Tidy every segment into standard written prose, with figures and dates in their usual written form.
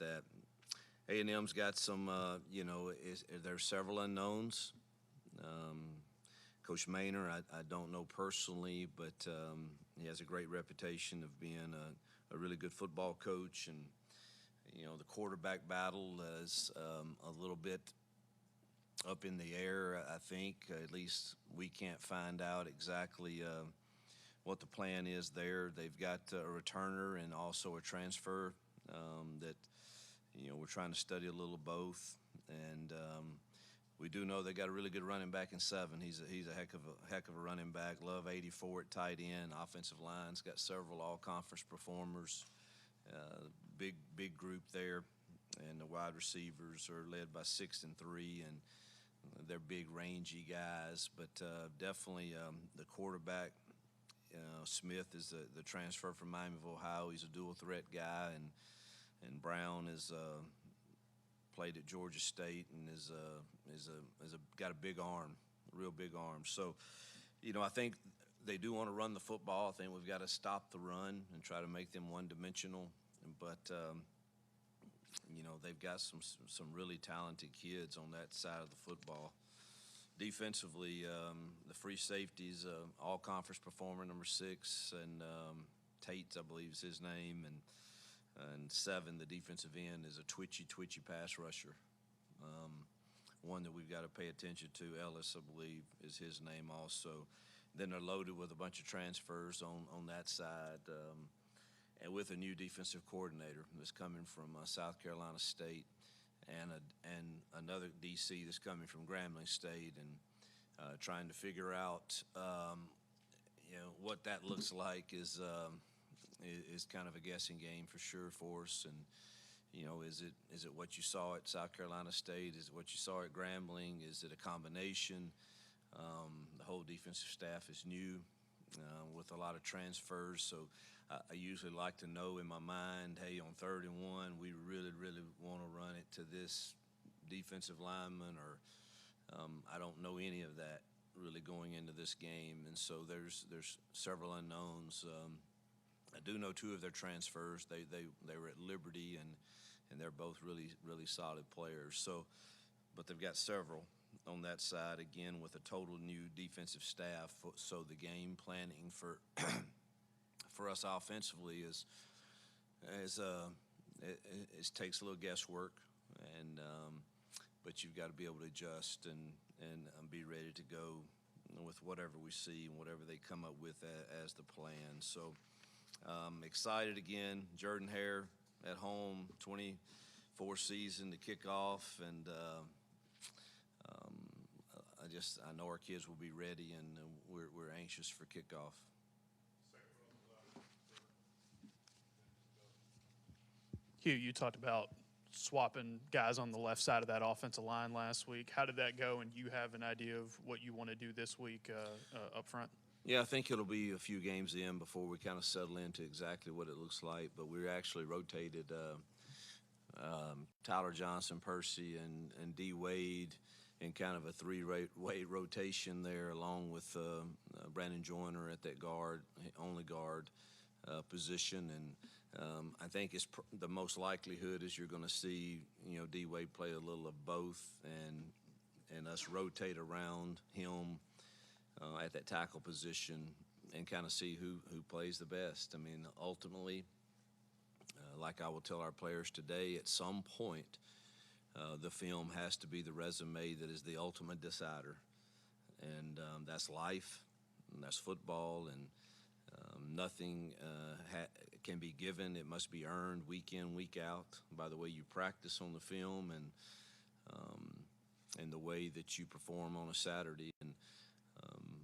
that. A&M's got some, there's several unknowns. Um, Coach Maynor, I don't know personally, but he has a great reputation of being a really good football coach. And, the quarterback battle is a little bit up in the air, I think. At least we can't find out exactly what the plan is there. They've got a returner and also a transfer that, we're trying to study a little both. And we do know they got a really good running back in seven. He's a heck of a running back. Love 84 at tight end. Offensive line's got several all-conference performers. Big group there, and the wide receivers are led by 6 and 3, and they're big, rangy guys. But definitely the quarterback, Smith, is the transfer from Miami of Ohio. He's a dual threat guy, and Brown is played at Georgia State and is got a big arm, a real big arm. So, I think they do want to run the football. I think we've got to stop the run and try to make them one-dimensional. But they've got some really talented kids on that side of the football. Defensively, the free safeties, all-conference performer number 6, and Tate, I believe, is his name, and 7, the defensive end, is a twitchy pass rusher. One that we've got to pay attention to. Ellis, I believe, is his name also. Then they're loaded with a bunch of transfers on that side, and with a new defensive coordinator that's coming from South Carolina State, and another DC that's coming from Grambling State, and trying to figure out what that looks like is kind of a guessing game for sure for us. And is it what you saw at South Carolina State? Is it what you saw at Grambling? Is it a combination? The whole defensive staff is new with a lot of transfers, so I usually like to know in my mind, hey, on 3rd and 1, we really want to run it to this defensive lineman, or I don't know any of that really going into this game, and so there's several unknowns. I do know 2 of their transfers. They were at Liberty, and they're both really solid players. So, but they've got several on that side, again, with a total new defensive staff. So the game planning for for us offensively is it takes a little guesswork, and but you've got to be able to adjust and be ready to go with whatever we see and whatever they come up with as the plan. So excited again. Jordan Hare at home, 24 season to kick off, and I know our kids will be ready, and we're anxious for kickoff. Hugh, you talked about swapping guys on the left side of that offensive line last week. How did that go, and do you have an idea of what you want to do this week up front? Yeah, I think it'll be a few games in before we kind of settle into exactly what it looks like, but we actually rotated Tyler Johnson, Percy, and D. Wade in kind of a 3-way rotation there, along with Brandon Joyner at that only guard position. And I think the most likelihood is you're going to see, D. Wade play a little of both, and us rotate around him at that tackle position and kind of see who plays the best. I mean, ultimately, like I will tell our players today, at some point, the film has to be the resume that is the ultimate decider. And that's life, and that's football, and nothing can be given. It must be earned week in, week out by the way you practice on the film and the way that you perform on a Saturday. And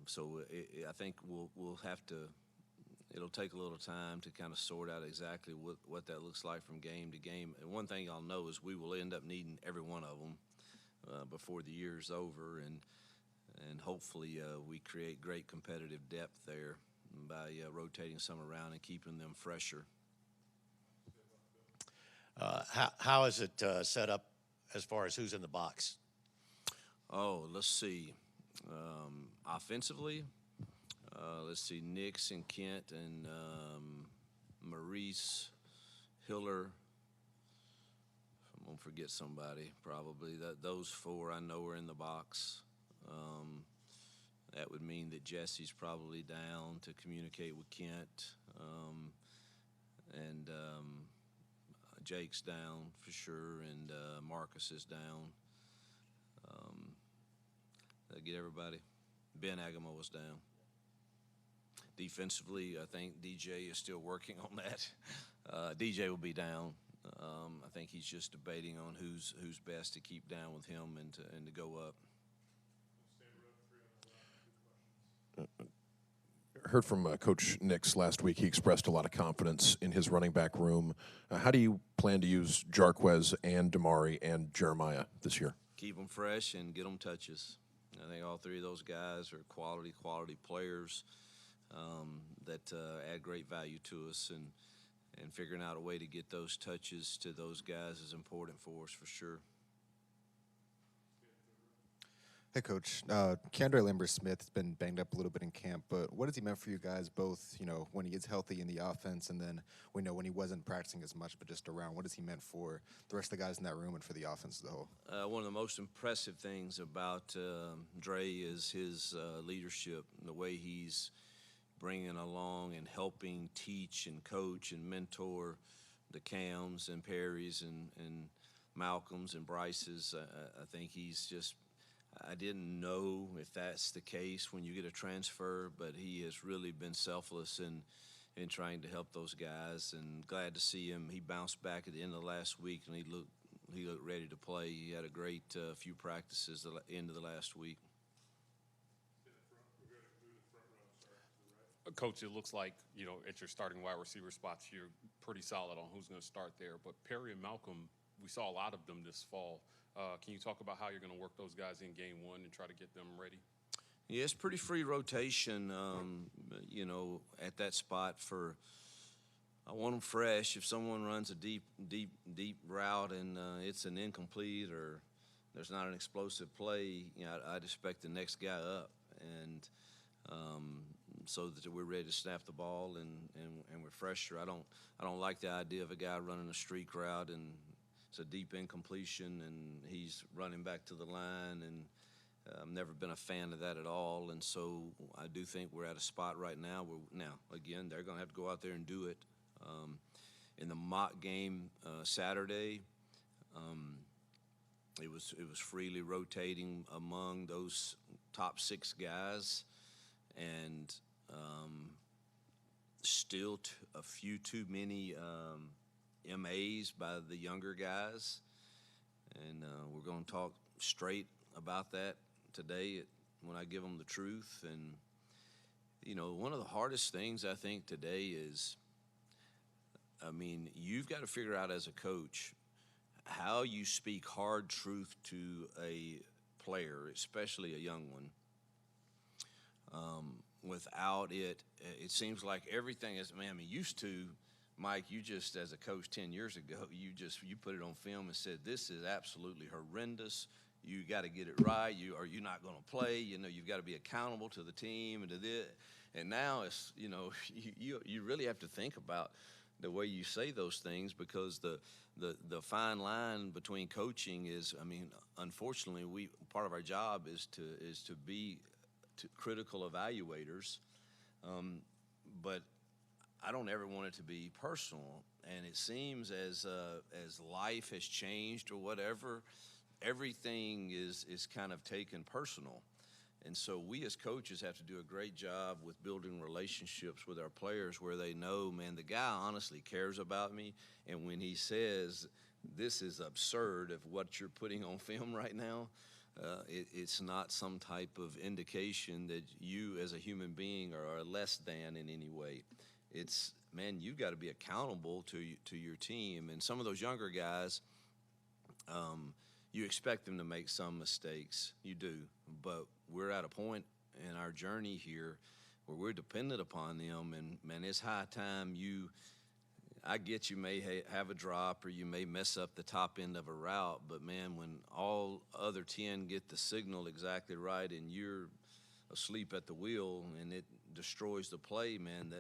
so I think we'll have to – it'll take a little time to kind of sort out exactly what that looks like from game to game. And one thing I'll know is we will end up needing every one of them before the year's over, and hopefully we create great competitive depth there by rotating some around and keeping them fresher. How is it set up as far as who's in the box? Oh, let's see. Offensively, let's see, Nix and Kent and Maurice, Hiller, gonna forget somebody probably. Those four I know are in the box. That would mean that Jesse's probably down to communicate with Kent, and Jake's down for sure, and Marcus is down. Did I get everybody? Ben Agamo was down. Defensively, I think DJ is still working on that. DJ will be down. I think he's just debating on who's best to keep down with him and to go up. Heard from Coach Nix last week. He expressed a lot of confidence in his running back room. How do you plan to use Jarquez and Damari and Jeremiah this year? Keep them fresh and get them touches. I think all three of those guys are quality players that add great value to us, and figuring out a way to get those touches to those guys is important for us for sure. Hey, Coach. Keandre Lambert-Smith has been banged up a little bit in camp, but what has he meant for you guys both, when he gets healthy in the offense, and then we know when he wasn't practicing as much but just around? What has he meant for the rest of the guys in that room and for the offense as a whole? One of the most impressive things about Dre is his leadership, and the way he's bringing along and helping teach and coach and mentor the Cams and Perrys and Malcolms and Bryces. I think he's just – I didn't know if that's the case when you get a transfer, but he has really been selfless in trying to help those guys, and glad to see him. He bounced back at the end of last week, and he looked ready to play. He had a great few practices at the end of the last week. Coach, it looks like, at your starting wide receiver spots, you're pretty solid on who's going to start there. But Perry and Malcolm, we saw a lot of them this fall. Can you talk about how you're going to work those guys in game one and try to get them ready? Yeah, it's pretty free rotation, at that spot I want them fresh. If someone runs a deep route and it's an incomplete or there's not an explosive play, I'd expect the next guy up. And so that we're ready to snap the ball and we're fresher. I don't like the idea of a guy running a streak route and it's a deep incompletion and he's running back to the line, and I've never been a fan of that at all. And so I do think we're at a spot right now where again they're going to have to go out there and do it. In the mock game Saturday, it was freely rotating among those top 6 guys, and still a few too many MAs by the younger guys, and we're going to talk straight about that today when I give them the truth. And one of the hardest things I think today is, you've got to figure out as a coach how you speak hard truth to a player, especially a young one. Without it seems like everything is, used to, Mike, you just, as a coach 10 years ago, you put it on film and said, this is absolutely horrendous. You got to get it right. You're not going to play. You've got to be accountable to the team and to this. And now it's, you really have to think about the way you say those things, because the fine line between coaching is, unfortunately, part of our job is to be critical evaluators, but I don't ever want it to be personal. And it seems as life has changed or whatever, everything is kind of taken personal. And so we as coaches have to do a great job with building relationships with our players where they know, man, the guy honestly cares about me. And when he says, this is absurd of what you're putting on film right now, it's not some type of indication that you as a human being are less than in any way. It's, man, you've got to be accountable to your team. And some of those younger guys, you expect them to make some mistakes. You do. But we're at a point in our journey here where we're dependent upon them. And, man, it's high time I get you may have a drop or you may mess up the top end of a route, but, man, when all other 10 get the signal exactly right and you're asleep at the wheel and it destroys the play, man,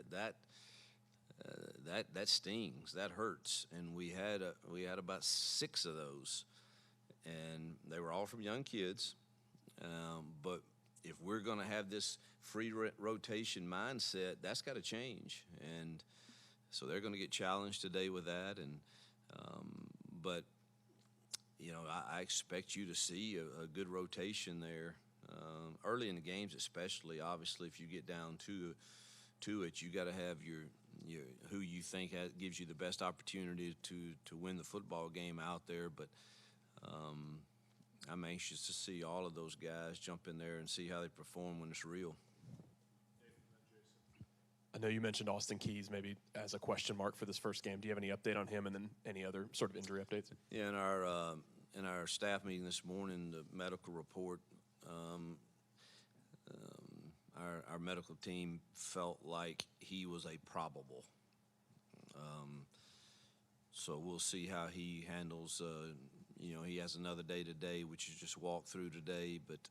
that stings, that hurts, and we had about 6 of those, and they were all from young kids. But if we're going to have this free rotation mindset, that's got to change, and so they're going to get challenged today with that. And but I expect you to see a good rotation there early in the games, especially. Obviously, if you get down to it, you got to have your who you think gives you the best opportunity to win the football game out there. But I'm anxious to see all of those guys jump in there and see how they perform when it's real. I know you mentioned Austin Keys maybe as a question mark for this first game. Do you have any update on him, and then any other sort of injury updates? Yeah, in our staff meeting this morning, the medical report, our medical team felt like he was a probable. So we'll see how he handles. He has another day today, which is just walk through today, but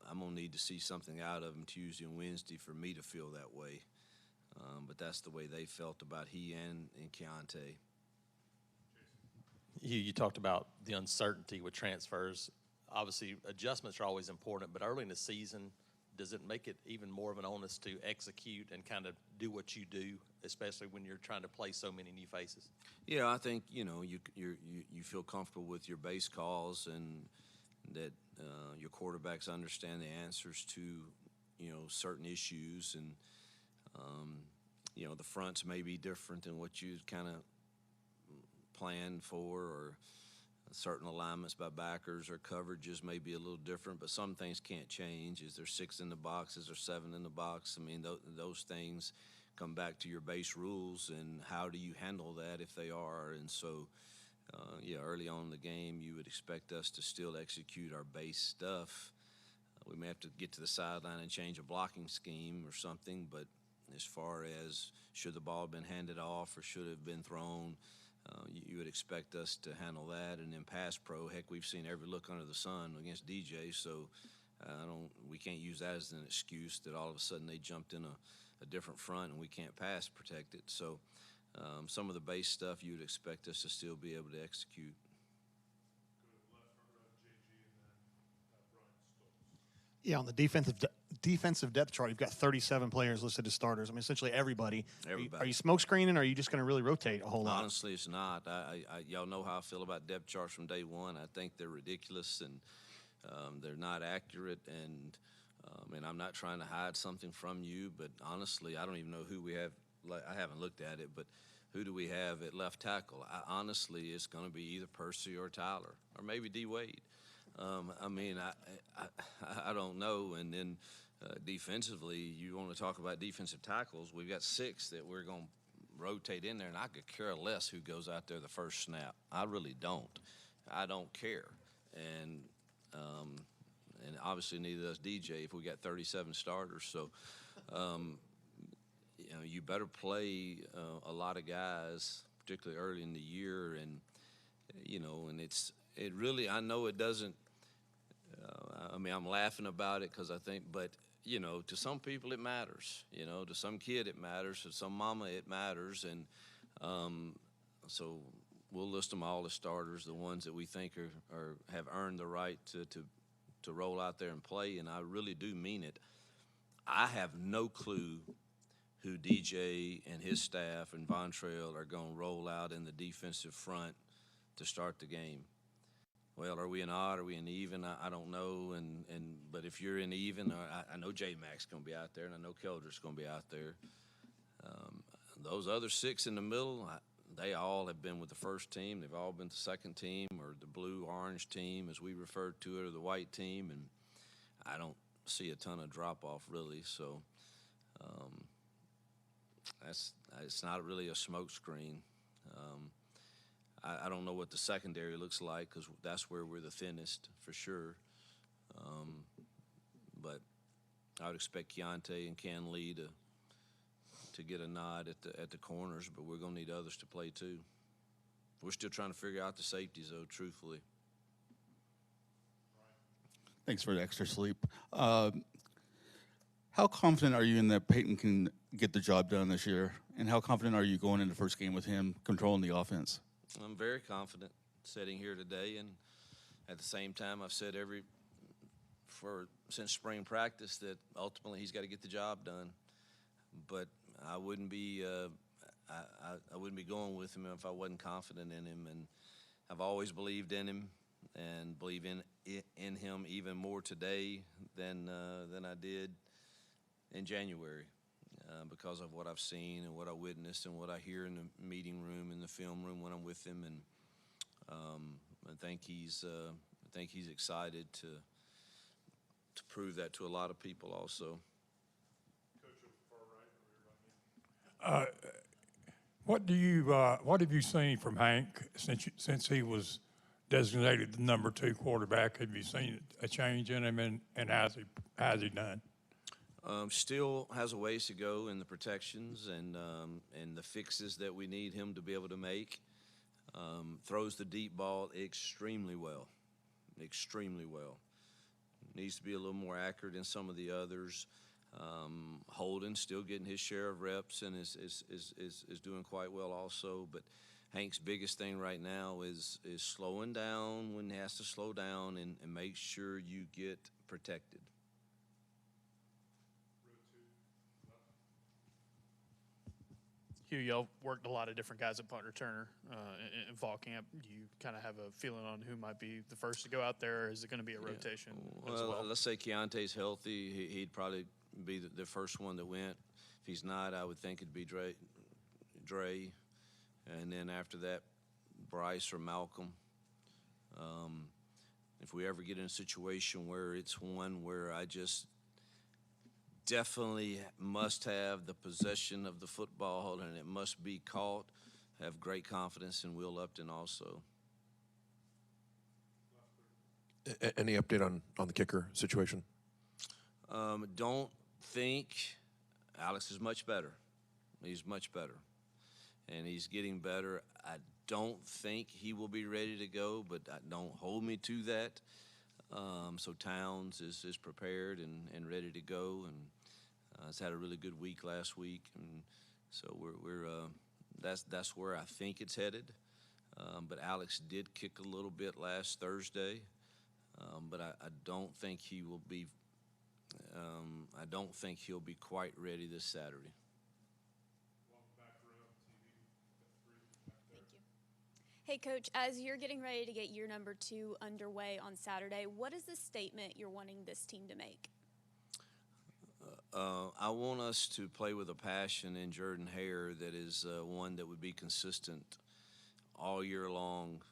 I'm going to need to see something out of him Tuesday and Wednesday for me to feel that way. But that's the way they felt about he and Keontae. You talked about the uncertainty with transfers. Obviously, adjustments are always important, but early in the season, does it make it even more of an onus to execute and kind of do what you do, especially when you're trying to play so many new faces? Yeah, I think you feel comfortable with your base calls and that your quarterbacks understand the answers to certain issues, and the fronts may be different than what you kind of planned for, or certain alignments by backers or coverages may be a little different, but some things can't change. Is there 6 in the box? Is there 7 in the box? I mean, those things come back to your base rules, and how do you handle that if they are? And so, early on in the game, you would expect us to still execute our base stuff. We may have to get to the sideline and change a blocking scheme or something, but as far as should the ball have been handed off or should have been thrown, you would expect us to handle that. And then pass pro, heck, we've seen every look under the sun against DJ, so we can't use that as an excuse that all of a sudden they jumped in a different front and we can't pass protect it. So some of the base stuff you would expect us to still be able to execute. Yeah, on the defensive depth chart, you've got 37 players listed as starters. I mean, essentially everybody. Are you smoke screening, or are you just going to really rotate a whole lot? Honestly, it's not. Y'all know how I feel about depth charts from day one. I think they're ridiculous, and they're not accurate, and I'm not trying to hide something from you, but honestly, I don't even know who we have. I haven't looked at it, but who do we have at left tackle? Honestly, it's going to be either Percy or Tyler, or maybe D. Wade. I don't know. And then defensively, you want to talk about defensive tackles. We've got 6 that we're going to rotate in there, and I could care less who goes out there the first snap. I really don't. I don't care. And obviously neither does DJ if we got 37 starters. So, you better play a lot of guys, particularly early in the year, and it really, I know it doesn't. I'm laughing about it because I think, but to some people it matters. To some kid it matters. To some mama it matters, and so we'll list them all as starters, the ones that we think are have earned the right to roll out there and play. And I really do mean it. I have no clue who DJ and his staff and Von Trail are going to roll out in the defensive front to start the game. Well, are we in odd? Are we in even? I don't know. But if you're in even, I know J Mac's going to be out there, and I know Keldrick's going to be out there. Those other 6 in the middle, they all have been with the first team. They've all been the second team, or the blue-orange team, as we refer to it, or the white team. And I don't see a ton of drop-off, really. So it's not really a smoke screen. I don't know what the secondary looks like, because that's where we're the thinnest for sure. But I would expect Keontae and Ken Lee to get a nod at the corners, but we're going to need others to play too. We're still trying to figure out the safeties, though, truthfully. Thanks for the extra sleep. How How confident are you in that Peyton can get the job done this year? And how confident are you going into the first game with him controlling the offense? I'm very confident sitting here today, and at the same time, I've said since spring practice that ultimately he's got to get the job done. But I wouldn't be I wouldn't be going with him if I wasn't confident in him, and I've always believed in him and believe in him even more today than I did in January. Because of what I've seen and what I witnessed and what I hear in the meeting room and the film room when I'm with him, and I think he's excited to prove that to a lot of people also. What have you seen from Hank since he was designated the number 2 quarterback? Have you seen a change in him, and how's he done? Still has a ways to go in the protections and the fixes that we need him to be able to make. Throws the deep ball extremely well. Needs to be a little more accurate in some of the others. Holden still getting his share of reps and is doing quite well also. But Hank's biggest thing right now is slowing down when he has to slow down and make sure you get protected. Hugh, y'all worked a lot of different guys at punt returner in fall camp. Do you kind of have a feeling on who might be the first to go out there, or is it going to be a rotation as well? Let's say Keontae's healthy. He'd probably be the first one that went. If he's not, I would think it'd be Dre. And then after that, Bryce or Malcolm. If we ever get in a situation where it's one where I just definitely must have the possession of the football and it must be caught, have great confidence in Will Upton also. Any update on the kicker situation? Don't think Alex is much better. He's much better, and he's getting better. I don't think he will be ready to go, but don't hold me to that. So Towns is prepared and ready to go, and has had a really good week last week, and so we're that's where I think it's headed. But Alex did kick a little bit last Thursday, but I don't think he will be. I don't think he'll be quite ready this Saturday. Hey, Coach, as you're getting ready to get year number 2 underway on Saturday, what is the statement you're wanting this team to make? I want us to play with a passion in Jordan Hare that is one that would be consistent all year long,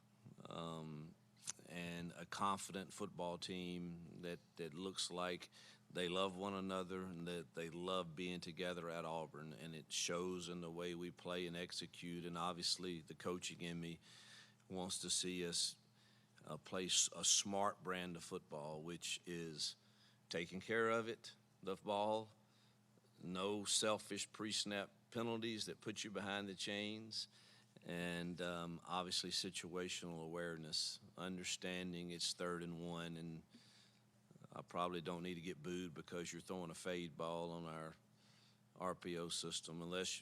and a confident football team that looks like they love one another and that they love being together at Auburn, and it shows in the way we play and execute. And obviously the coaching in me wants to see us play a smart brand of football, which is taking care of it, the ball, no selfish pre-snap penalties that put you behind the chains, and obviously situational awareness, understanding it's 3rd and 1, and I probably don't need to get booed because you're throwing a fade ball on our RPO system unless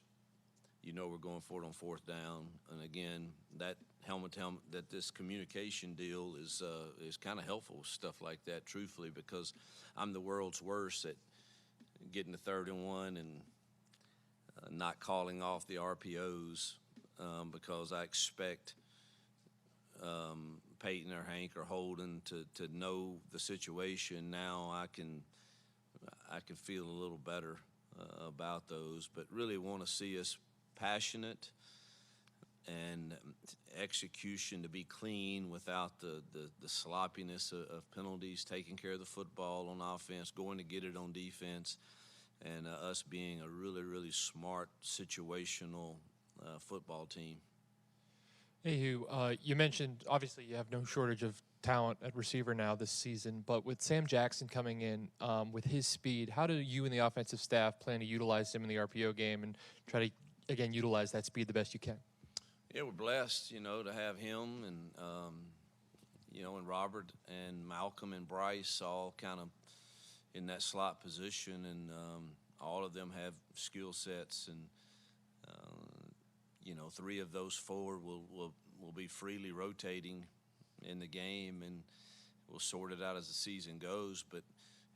you know we're going for it on 4th down. And again, that helmet that this communication deal is kind of helpful with stuff like that, truthfully, because I'm the world's worst at getting to 3rd and 1 and not calling off the RPOs because I expect Peyton or Hank or Holden to know the situation. Now I can feel a little better about those, but really want to see us passionate and execution to be clean without the sloppiness of penalties, taking care of the football on offense, going to get it on defense, and us being a really, really smart situational football team. Hey, Hugh, you mentioned obviously you have no shortage of talent at receiver now this season, but with Sam Jackson coming in with his speed, how do you and the offensive staff plan to utilize him in the RPO game and try to, again, utilize that speed the best you can? Yeah, we're blessed, to have him and, and Robert and Malcolm and Bryce all kind of, in that slot position, and all of them have skill sets, and you know, 3 of those 4 will be freely rotating in the game, and we'll sort it out as the season goes. But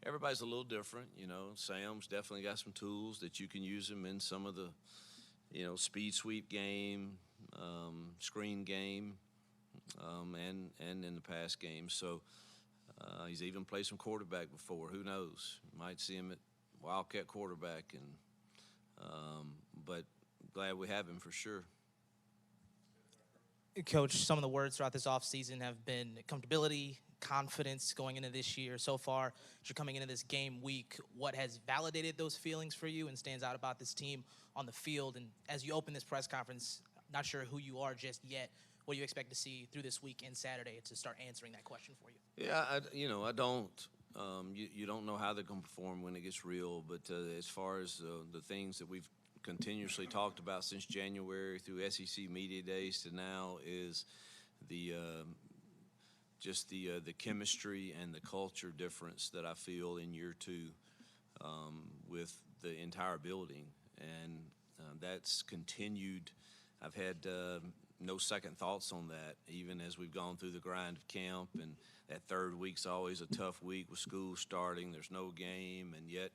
everybody's a little different, you know. Sam's definitely got some tools that you can use him in some of the, you know, speed sweep game, screen game, and in the pass game. So he's even played some quarterback before. Who knows? Might see him at Wildcat quarterback, and but glad we have him for sure. Coach, some of the words throughout this offseason have been comfortability, confidence going into this year. So far, as you're coming into this game week, what has validated those feelings for you and stands out about this team on the field? And as you open this press conference, not sure who you are just yet, what do you expect to see through this week and Saturday to start answering that question for you? Yeah, I don't. You don't know how they're going to perform when it gets real, but as far as the things that we've continuously talked about since January through SEC Media Days to now is the just the chemistry and the culture difference that I feel in year 2 with the entire building, and that's continued. I've had no second thoughts on that, even as we've gone through the grind of camp, and that 3rd week's always a tough week with school starting. There's no game, and yet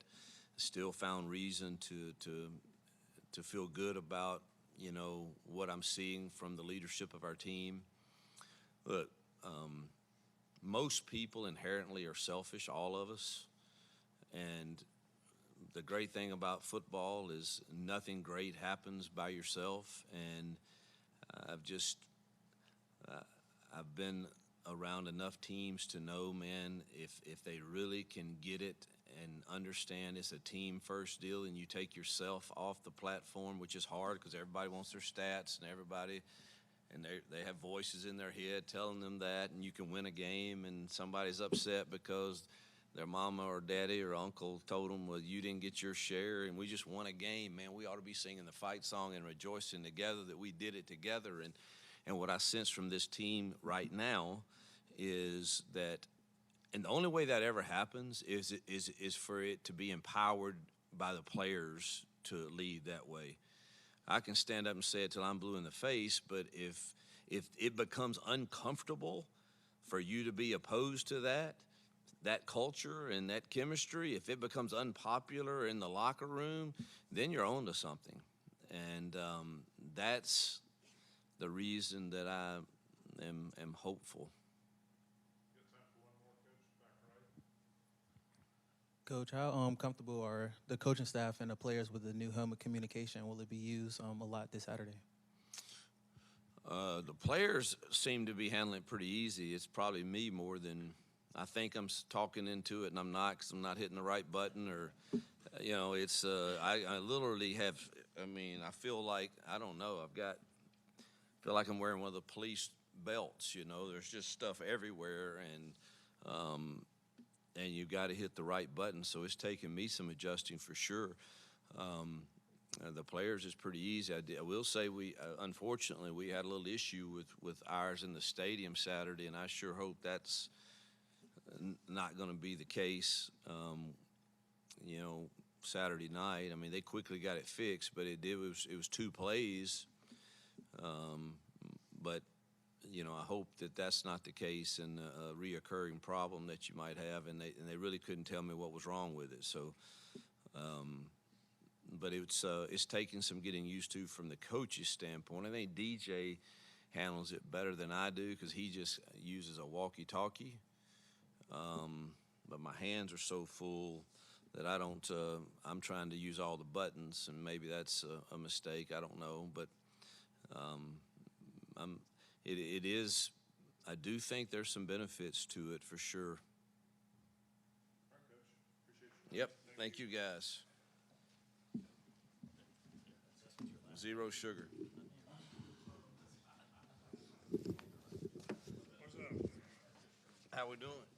still found reason to feel good about, you know, what I'm seeing from the leadership of our team. Look, most people inherently are selfish, all of us, and the great thing about football is nothing great happens by yourself, and I've been around enough teams to know, man, if they really can get it and understand it's a team first deal, and you take yourself off the platform, which is hard because everybody wants their stats and they have voices in their head telling them that, and you can win a game and somebody's upset because their mama or daddy or uncle told them, well, you didn't get your share and we just won a game. Man, we ought to be singing the fight song and rejoicing together that we did it together. And what I sense from this team right now is that, and the only way that ever happens is for it to be empowered by the players to lead that way. I can stand up and say it till I'm blue in the face, but if it becomes uncomfortable for you to be opposed to that culture and that chemistry, if it becomes unpopular in the locker room, then you're on to something. And that's the reason that I am hopeful. Coach, how comfortable are the coaching staff and the players with the new helmet communication? Will it be used a lot this Saturday? The players seem to be handling it pretty easy. It's probably me more than I think I'm talking into it, and I'm not, because I'm not hitting the right button, or, you know, it's I literally have. I mean, I feel like, I don't know. Feel like I'm wearing one of the police belts. You know, there's just stuff everywhere, and you got to hit the right button. So it's taken me some adjusting for sure. The players is pretty easy. I will say unfortunately, we had a little issue with ours in the stadium Saturday, and I sure hope that's not going to be the case. You know, Saturday night. I mean, they quickly got it fixed, but it was 2 plays. But you know, I hope that that's not the case and a reoccurring problem that you might have, and they really couldn't tell me what was wrong with it. So, but it's taking some getting used to from the coach's standpoint. I think DJ handles it better than I do because he just uses a walkie-talkie. But my hands are so full that I don't. I'm trying to use all the buttons, and maybe that's a mistake. I don't know, but It is. I do think there's some benefits to it for sure. Yep. Thank you, guys. 0 sugar. How we doing?